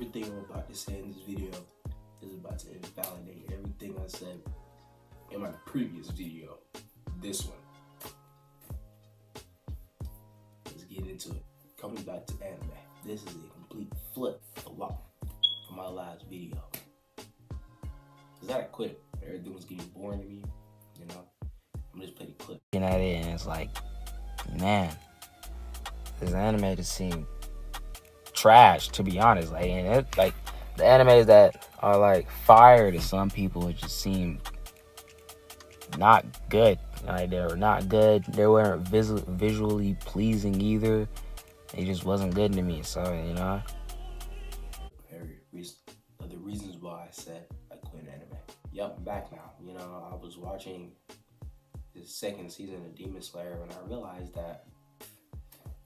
Everything I'm about to say in this video is about to invalidate everything I said in my previous video. This one. Let's get into it. Coming back to anime. This is a complete flip-flop from my last video. Cause I quit. Everything was getting boring to me, you know. I'm just playing a clip. Looking at it and it's like, man, this anime just seemed trash, to be honest. Like, and it, like the animes that are like fire to some people, it just seemed not good. Like, they were not good. They weren't visually pleasing either. It just wasn't good to me. So, you know. The reasons why I said I quit anime. Yup, I'm back now. You know, I was watching the second season of Demon Slayer and I realized that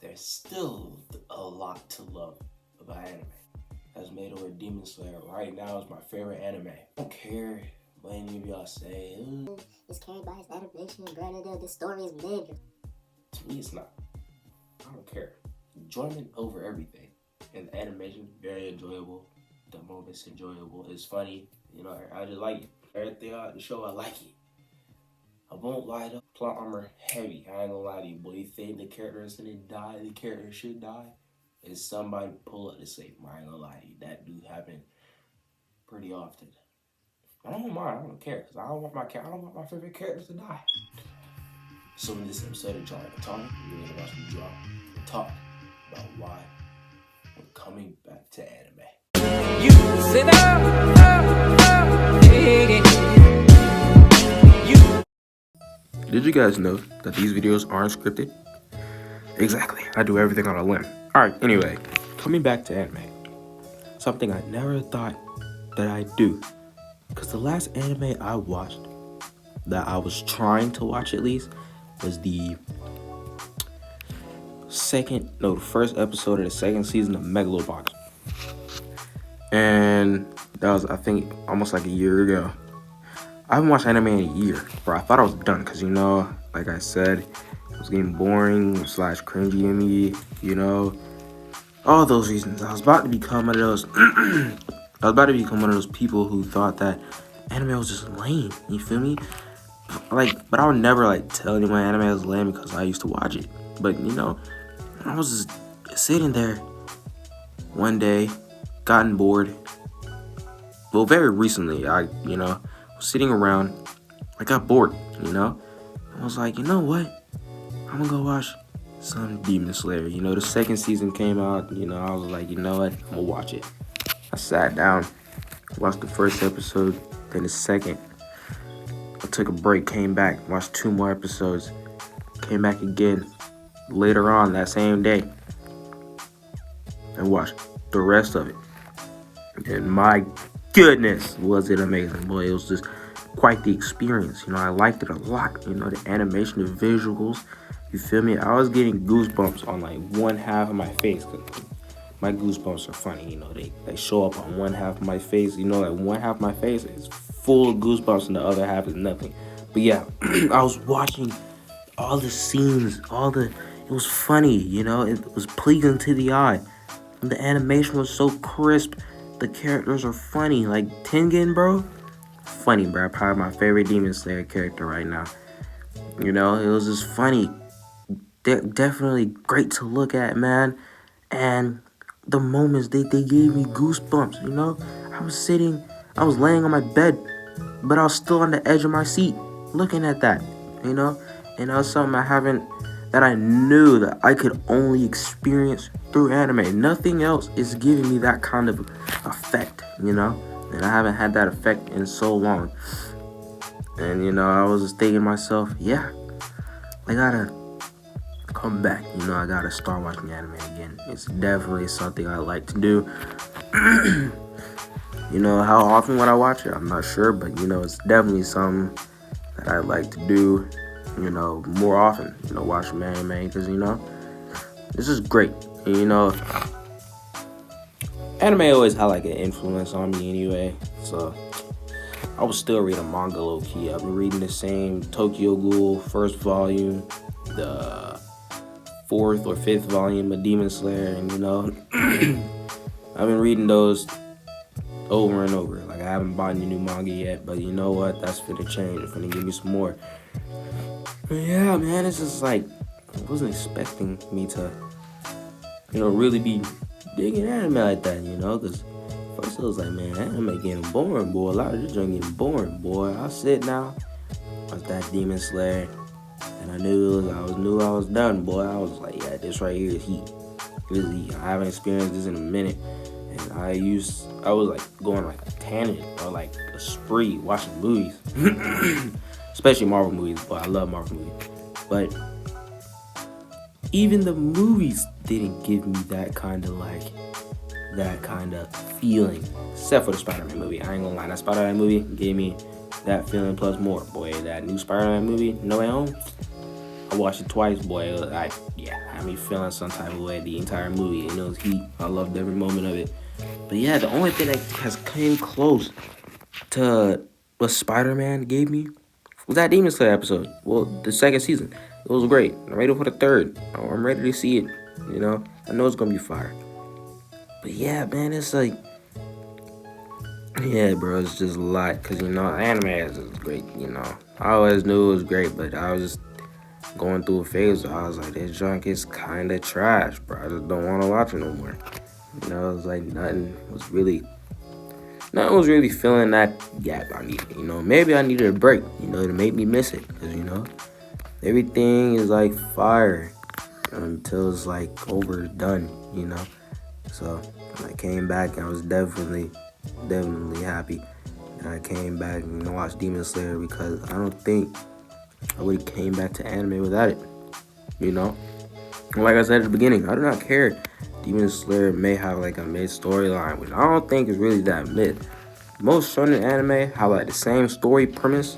there's still a lot to love about anime. That's made over Demon Slayer right now is my favorite anime. I don't care what any of y'all say. It's carried by his animation, granted the story is mid. To me, it's not. I don't care. Enjoyment over everything. And the animation, very enjoyable. The moment's enjoyable. It's funny. You know, I just like it. Everything out the show, I like it. I won't lie though. Plot armor heavy. I ain't gonna lie to you, boy. You think the character is gonna die? The character should die. And somebody pull up to save him. I ain't gonna lie to you. That do happen pretty often. I don't mind. I don't care because I don't want my favorite characters to die. So in this episode of Drawing the Tongue, you're gonna watch me draw and talk about why I'm coming back to anime. You sit down, Did you guys know that these videos aren't scripted? Exactly. I do everything on a limb. Alright, anyway, coming back to anime. Something I never thought that I'd do. Because the last anime I watched, that I was trying to watch at least, was the first episode of the second season of Megalobox. And that was, I think, almost like a year ago. I haven't watched anime in a year, bro. I thought I was done because, you know, like I said, it was getting boring / cringy in me, you know. All those reasons. I was about to become one of those people who thought that anime was just lame, you feel me? But I would never, tell anyone anime was lame because I used to watch it. But, you know, I was just sitting there one day, gotten bored. Well, very recently, I was sitting around, I got bored, you know? I was like, you know what? I'm gonna go watch some Demon Slayer. You know, the second season came out, you know, I was like, you know what? I'm gonna watch it. I sat down, watched the first episode, then the second. I took a break, came back, watched 2 more episodes, came back again later on that same day, and watched the rest of it. And my goodness, was it amazing, boy. It was just quite the experience. You know, I liked it a lot. You know, the animation, the visuals, you feel me? I was getting goosebumps on one half of my face. Cause my goosebumps are funny, you know, they show up on one half of my face. You know, one half of my face is full of goosebumps and the other half is nothing. But yeah, I was watching all the scenes, it was funny, you know, it was pleasing to the eye. And the animation was so crisp. The characters are funny. Like Tengen, bro. Funny, bro. Probably my favorite Demon Slayer character right now. You know, it was just funny. Definitely great to look at, man. And the moments, they gave me goosebumps, you know? I was laying on my bed, but I was still on the edge of my seat looking at that, you know? And that was something that I knew that I could only experience through anime. Nothing else is giving me that kind of effect, you know? And I haven't had that effect in so long. And, you know, I was just thinking to myself, yeah, I gotta come back. You know, I gotta start watching anime again. It's definitely something I like to do. You know, how often would I watch it? I'm not sure, but, you know, it's definitely something that I like to do, you know, more often, you know, watch some anime, because, you know, this is great. And, you know, anime always had an influence on me anyway, so I was still reading manga low-key. I've been reading the same Tokyo Ghoul first volume, the 4th or 5th volume of Demon Slayer, and, you know, I've been reading those over and over. Like, I haven't bought any new manga yet, but you know what? That's finna change. It's finna give me some more. But yeah, man, it's just like, I wasn't expecting me to, really be digging anime like that, because first I was like, man, anime getting boring, boy. A lot of this junk getting boring, boy. I sit now, watch that Demon Slayer, and I knew I was done, boy. I was like, yeah, this right here is heat. This is heat. I haven't experienced this in a minute, and I was like going like a tangent or like a spree watching movies, especially Marvel movies. Boy, I love Marvel movies, but even the movies didn't give me that kind of feeling, except for the Spider-Man movie. I ain't gonna lie, that Spider-Man movie gave me that feeling plus more. Boy, that new Spider-Man movie, No Way Home, I watched it twice, boy. Had me feeling some type of way the entire movie. It was heat. I loved every moment of it. But yeah, the only thing that has came close to what Spider-Man gave me was that Demon Slayer episode. Well, the second season. It was great. I'm ready for the third. I'm ready to see it. I know it's gonna be fire. But yeah, man, it's like, yeah, bro, it's just a lot. Cause anime is great. I always knew it was great, but I was just going through a phase where I was like, this junk is kind of trash, bro. I just don't want to watch it no more. It was like nothing was really filling that gap I needed. Maybe I needed a break, to make me miss it. Cause everything is like fire until it's like overdone, So when I came back, I was definitely happy. And I came back and watched Demon Slayer because I don't think I would have came back to anime without it. And like I said at the beginning, I do not care. Demon Slayer may have like a mid storyline, which I don't think is really that mid. Most shonen anime have like the same story premise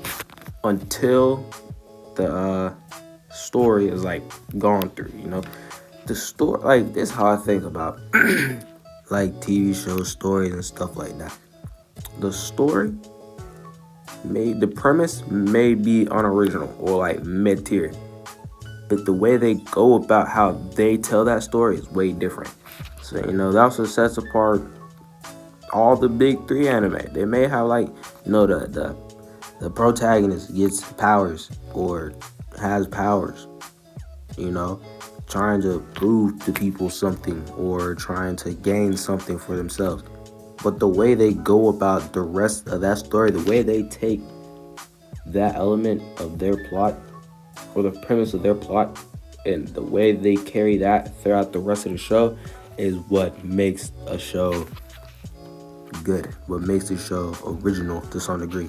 until the story is like gone through. The story, like, this is how I think about like TV shows, stories, and stuff like that. The story the premise may be unoriginal or like mid-tier, but the way they go about how they tell that story is way different. So that also sets apart all the big three anime. They may have like the protagonist gets powers or has powers, trying to prove to people something or trying to gain something for themselves. But the way they go about the rest of that story, the way they take that element of their plot or the premise of their plot and the way they carry that throughout the rest of the show is what makes a show good, what makes the show original to some degree.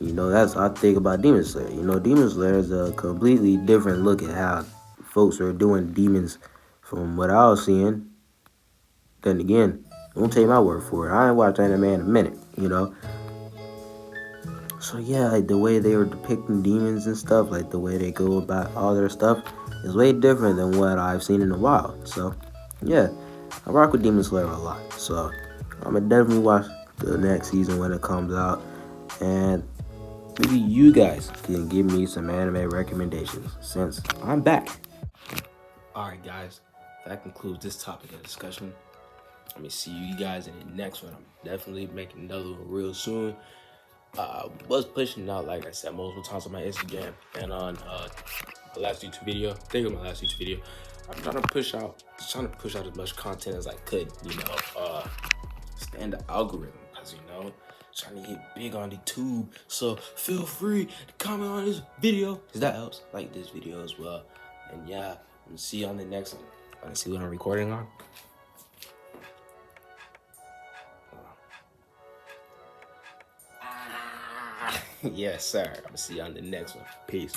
That's how I think about Demon Slayer. Demon Slayer is a completely different look at how folks are doing demons from what I was seeing. Then again, don't take my word for it. I ain't watched anime in a minute, So yeah, like the way they were depicting demons and stuff, like the way they go about all their stuff is way different than what I've seen in a while. So yeah, I rock with Demon Slayer a lot. So I'm gonna definitely watch the next season when it comes out. And maybe you guys can give me some anime recommendations since I'm back. Alright guys, that concludes this topic of discussion. Let me see you guys in the next one. I'm definitely making another one real soon. Was pushing out, like I said, multiple times on my Instagram and on the last YouTube video. I think it was my last YouTube video. I'm trying to push out as much content as I could, stand the algorithm, because trying to get big on the tube. So feel free to comment on this video, because that helps. Like this video as well. And yeah, I'm gonna see you on the next one. Want to see what I'm recording on? Yes, sir. I'm gonna see you on the next one. Peace.